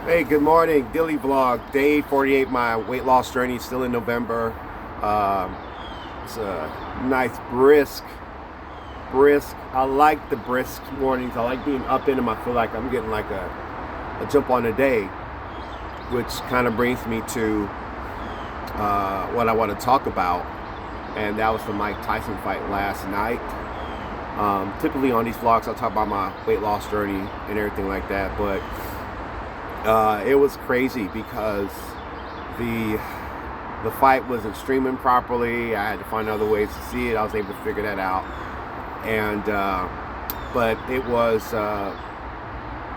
Hey, good morning. Dilly Vlog, day 48, my weight loss journey, still in November. Um, it's a nice brisk. I like the brisk mornings. I like being up in them. I feel like I'm getting like a jump on the day, which kind of brings me to what I want to talk about. And that was the Mike Tyson fight last night. Typically on these vlogs, I'll talk about my weight loss journey and everything like that, but it was crazy because the fight wasn't streaming properly. I had to find other ways to see it. I was able to figure that out, and but it was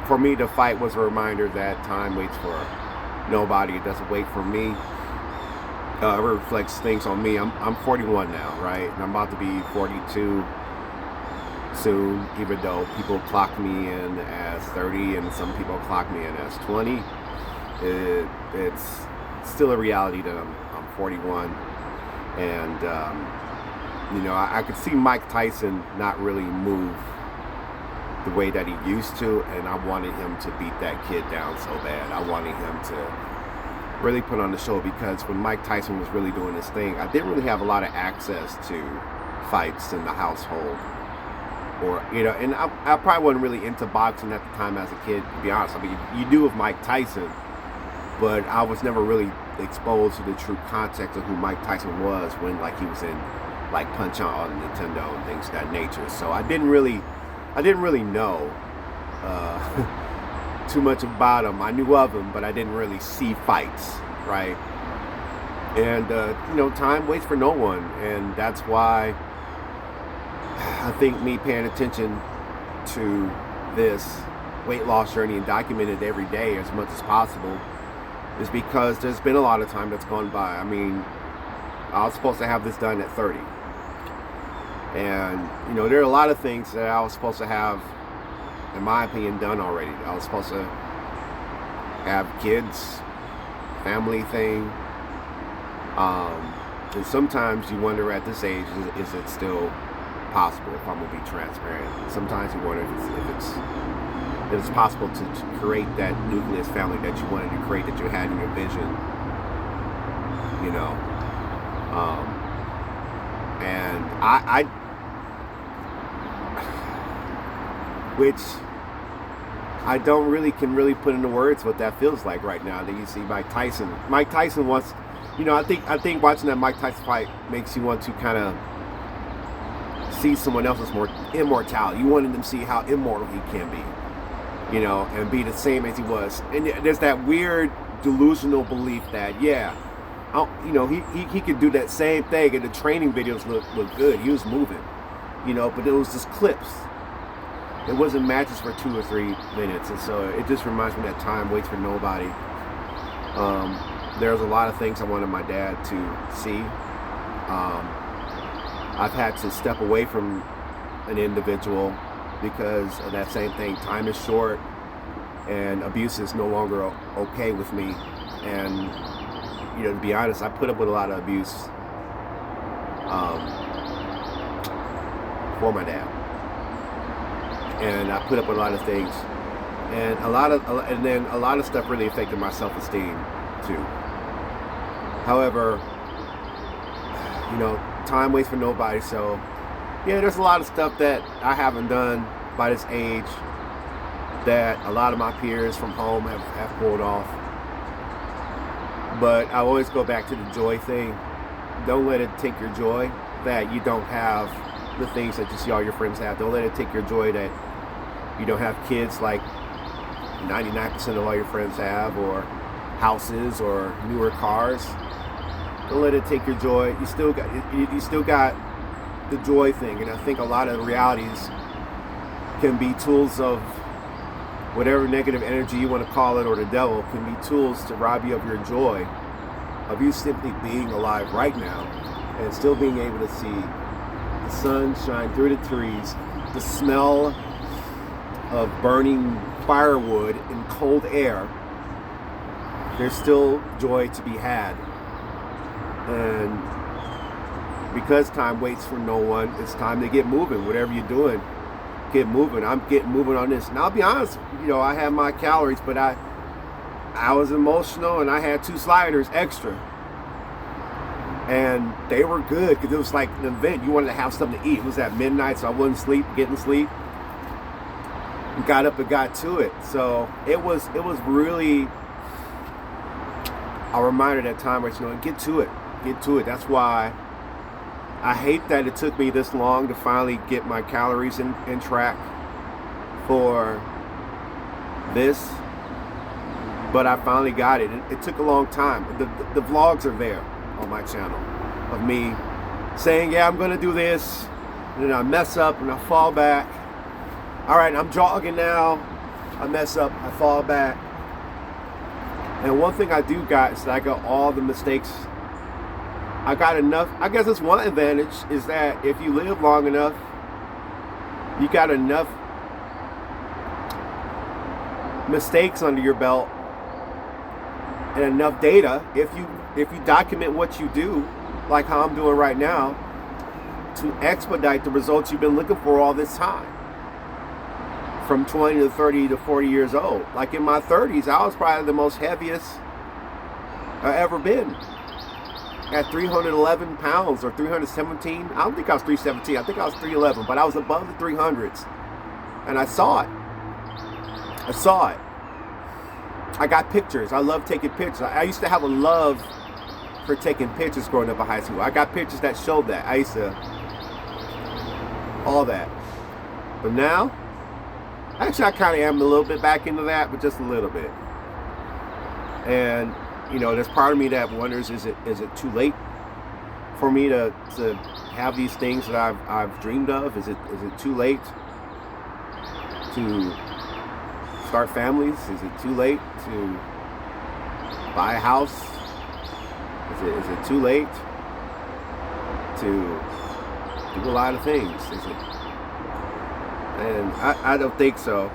for me. The fight was a reminder that time waits for nobody. It doesn't wait for me. It reflects things on me. I'm 41 now, right? And I'm about to be 42 soon, even though people clock me in as 30 and some people clock me in as 20. It's still a reality that I'm 41, and I could see Mike Tyson not really move the way that he used to, and I wanted him to beat that kid down so bad. I wanted him to really put on the show, because when Mike Tyson was really doing his thing, I didn't really have a lot of access to fights in the household. And I probably wasn't really into boxing at the time as a kid, to be honest. I mean, you do with Mike Tyson, but I was never really exposed to the true context of who Mike Tyson was when, like, he was in, like, Punch Out on Nintendo and things of that nature. So I didn't really know too much about him. I knew of him, but I didn't really see fights, right? And time waits for no one, and that's why I think me paying attention to this weight loss journey and documenting it every day as much as possible is because there's been a lot of time that's gone by. I mean, I was supposed to have this done at 30. And, there are a lot of things that I was supposed to have, in my opinion, done already. I was supposed to have kids, family thing. And sometimes you wonder at this age, is it still possible, if I'm gonna be transparent? Sometimes you wonder if it's possible to create that nucleus family that you wanted to create, that you had in your vision, and which I don't really can put into words what that feels like right now. That you see Mike Tyson wants, I think watching that Mike Tyson fight makes you want to kind of see someone else's more immortality. You wanted them to see how immortal he can be, and be the same as he was. And there's that weird delusional belief that, he could do that same thing, and the training videos look good. He was moving, but it was just clips. It wasn't matches for 2 or 3 minutes, and so it just reminds me that time waits for nobody. There's a lot of things I wanted my dad to see. I've had to step away from an individual because of that same thing. Time is short, and abuse is no longer okay with me. And to be honest, I put up with a lot of abuse for my dad, and I put up with a lot of things, and then a lot of stuff really affected my self-esteem too. However, time waits for nobody. So there's a lot of stuff that I haven't done by this age that a lot of my peers from home have pulled off. But I always go back to the joy thing. Don't let it take your joy that you don't have the things that you see all your friends have. Don't let it take your joy that you don't have kids like 99% of all your friends have, or houses, or newer cars. Don't let it take your joy. You still got the joy thing, and I think a lot of realities can be tools of whatever negative energy you want to call it, or the devil, can be tools to rob you of your joy, of you simply being alive right now, and still being able to see the sun shine through the trees, the smell of burning firewood in cold air. There's still joy to be had. And because time waits for no one, it's time to get moving. Whatever you're doing, get moving. I'm getting moving on this. And I'll be honest, I have my calories, but I was emotional, and I had 2 sliders extra. And they were good because it was like an event. You wanted to have something to eat. It was at midnight, so I wouldn't getting sleep. And got up and got to it. So it was really a reminder that time where, get to it. That's why I hate that it took me this long to finally get my calories in track for this. But I finally got it. It took a long time. The vlogs are there on my channel of me saying, yeah, I'm gonna do this, and then I mess up and I fall back. All right, I'm jogging now. I mess up, I fall back. And one thing I do got is that I got all the mistakes. I got enough. I guess that's one advantage, is that if you live long enough, you got enough mistakes under your belt and enough data, if you document what you do, like how I'm doing right now, to expedite the results you've been looking for all this time, from 20 to 30 to 40 years old. Like in my 30s, I was probably the most heaviest I ever been, at 311 pounds or 317. I don't think I was 317. I think I was 311, but I was above the 300s, and I saw it. I got pictures. I love taking pictures. I used to have a love for taking pictures growing up in high school. I got pictures that showed that. I used to, all that. But now, actually I kind of am a little bit back into that, but just a little bit. And, there's part of me that wonders, is it too late for me to have these things that I've dreamed of? Is it too late to start families? Is it too late to buy a house? Is it too late to do a lot of things? And I don't think so.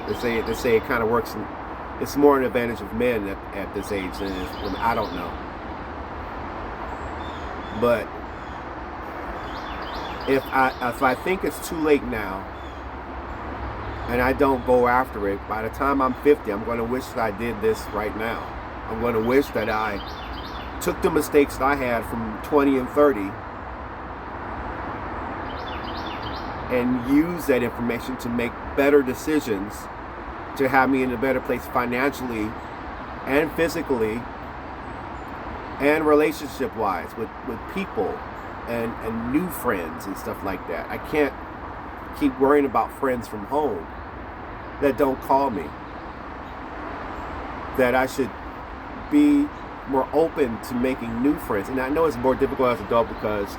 They say it kind of works. It's more an advantage of men at this age than it is women. I don't know. But if I think it's too late now, and I don't go after it, by the time I'm 50, I'm going to wish that I did this right now. I'm going to wish that I took the mistakes that I had from 20 and 30 and use that information to make better decisions, to have me in a better place financially and physically and relationship-wise with people and new friends and stuff like that. I can't keep worrying about friends from home that don't call me. That I should be more open to making new friends. And I know it's more difficult as an adult, because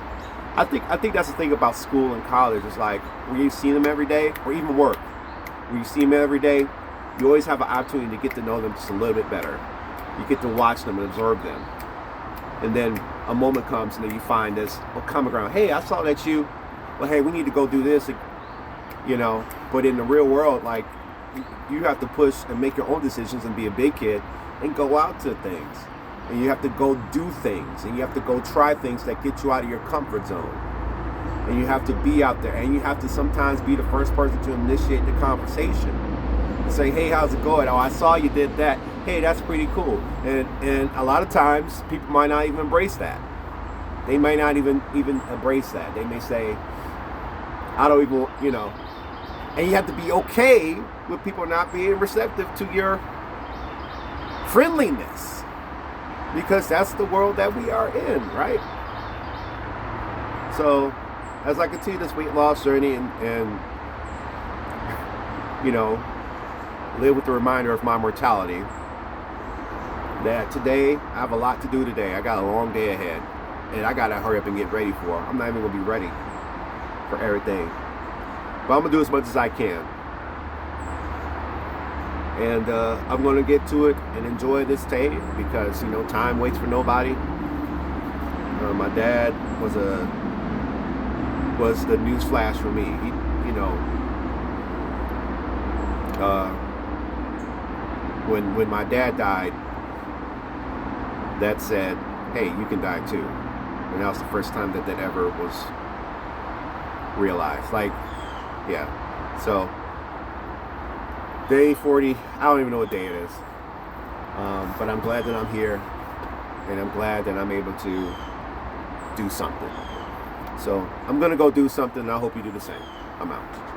I think that's the thing about school and college. It's like, when you see them every day, or even work, when you see them every day, you always have an opportunity to get to know them just a little bit better. You get to watch them and observe them. And then a moment comes and then you find this common ground. Hey, I saw that you, well, hey, we need to go do this, But in the real world, like, you have to push and make your own decisions and be a big kid and go out to things. And you have to go do things. And you have to go try things that get you out of your comfort zone. And you have to be out there. And you have to sometimes be the first person to initiate the conversation. And say, hey, how's it going? Oh, I saw you did that. Hey, that's pretty cool. And a lot of times, people might not even embrace that. They might not even embrace that. They may say, I don't even, And you have to be okay with people not being receptive to your friendliness, because that's the world that we are in, right? So, as I continue this weight loss journey and live with the reminder of my mortality, that today, I have a lot to do today. I got a long day ahead, and I got to hurry up and get ready for it. I'm not even going to be ready for everything. But I'm going to do as much as I can. And I'm going to get to it and enjoy this day, because, time waits for nobody. My dad was the news flash for me. He, when my dad died, that said, hey, you can die too. And that was the first time that ever was realized. Like, yeah. So, day 40, I don't even know what day it is. But I'm glad that I'm here, and I'm glad that I'm able to do something. So I'm going to go do something, and I hope you do the same. I'm out.